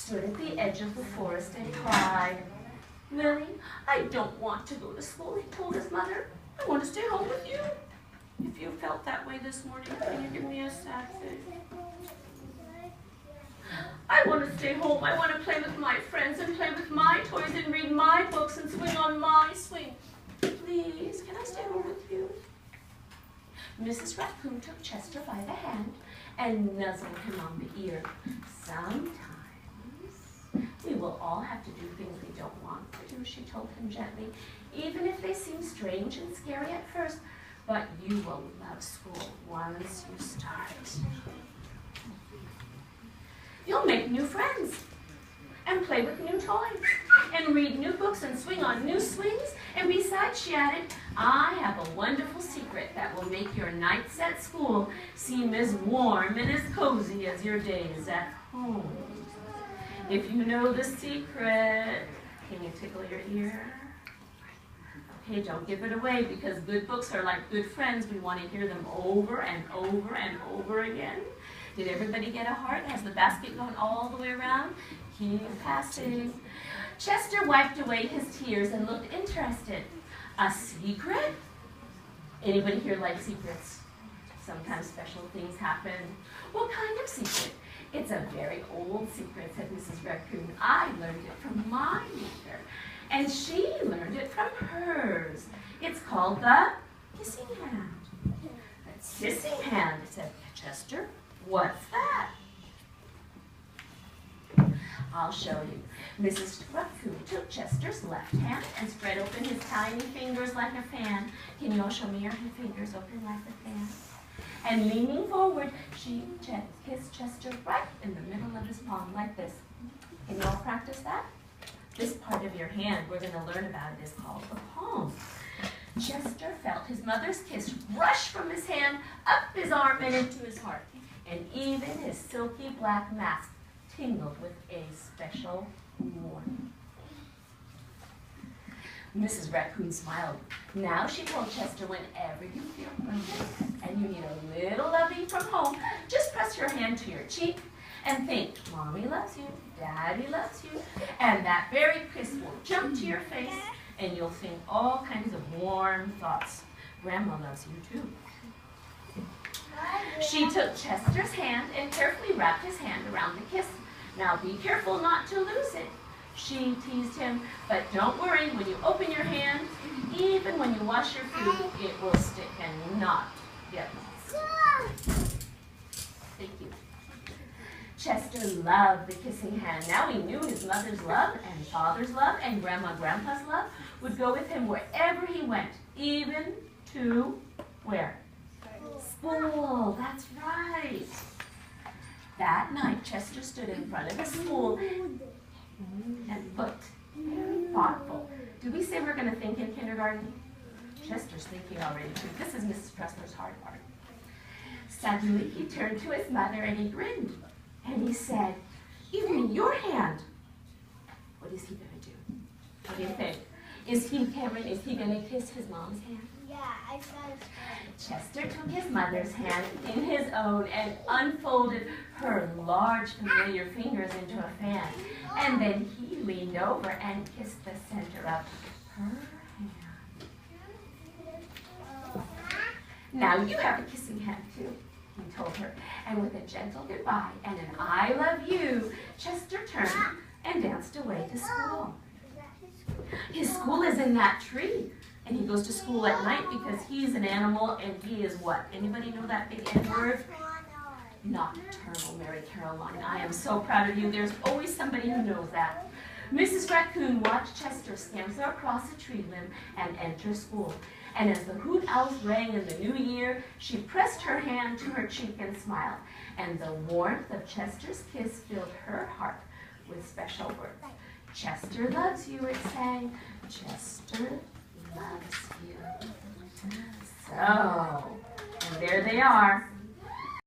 stood at the edge of the forest and cried. "Willie, I don't want to go to school," he told his mother. "I want to stay home with you." If you felt that way this morning, can you give me a sad face? "I want to stay home. I want to play with my friends and play with my toys and read my books and swing on my swing. Please, can I stay home with you?" Mrs. Raccoon took Chester by the hand and nuzzled him on the ear. "Sometimes we will all have to do things we don't want to do," she told him gently, "even if they seem strange and scary at first. But you will love school once you start. You'll make new friends and play with new toys and read new books and swing on new swings. And besides," she added, "I have a wonderful secret that will make your nights at school seem as warm and as cozy as your days at home. If you know the secret," can you tickle your ear? Okay, don't give it away, because good books are like good friends. We want to hear them over and over and over again. Did everybody get a heart? Has the basket gone all the way around? Keep passing. Chester wiped away his tears and looked interested. "A secret? Anybody here like secrets? Sometimes special things happen. What kind of secret?" "It's a very old secret," said Mrs. Raccoon. "I learned it from my mother, and she learned it from hers. It's called the kissing hand." "The kissing hand," said Chester. "What's that?" "I'll show you." Mrs. Raccoon took Chester's left hand and spread open his tiny fingers like a fan. Can you all show me your fingers open like a fan? And leaning forward, she kissed Chester right in the middle of his palm like this. Can you all practice that? This part of your hand we're going to learn about is called the palm. Chester felt his mother's kiss rush from his hand, up his arm, and into his heart. And even his silky black mask tingled with a special warmth. Mrs. Raccoon smiled. "Now," she told Chester, "whenever you feel hungry and you need a little loving from home, just press your hand to your cheek and think, Mommy loves you, Daddy loves you, and that very kiss will jump to your face, and you'll think all kinds of warm thoughts. Grandma loves you too." She took Chester's hand and carefully wrapped his hand around the kiss. "Now be careful not to lose it," she teased him. "But don't worry, when you open your hand, even when you wash your food, it will stick and not get lost." Thank you. Chester loved the kissing hand. Now he knew his mother's love and father's love and Grandpa's love would go with him wherever he went, even to where? School. That's right. That night, Chester stood in front of the school and looked very thoughtful. Did we say we're going to think in kindergarten? Chester's thinking already too. This is Mrs. Pressler's hard part. Suddenly, he turned to his mother and he grinned. And he said, "Give me your hand." What is he going to do? What do you think? Cameron, is he going to kiss his mom's hand? Yeah, I saw it. Chester took his mother's hand in his own and unfolded her large familiar fingers into a fan. And then he leaned over and kissed the center of her hand. "Now you have a kissing hand too," he told her. And with a gentle goodbye and an "I love you," Chester turned and danced away to school. His school is in that tree. And he goes to school at night because he's an animal and he is what? Anybody know that big N word? Nocturnal, Mary Caroline. I am so proud of you. There's always somebody who knows that. Mrs. Raccoon watched Chester scamper across a tree limb and enter school. And as the hoot owls rang in the new year, she pressed her hand to her cheek and smiled. And the warmth of Chester's kiss filled her heart with special words. "Chester loves you," it sang. "Chester loves you." So, and there they are.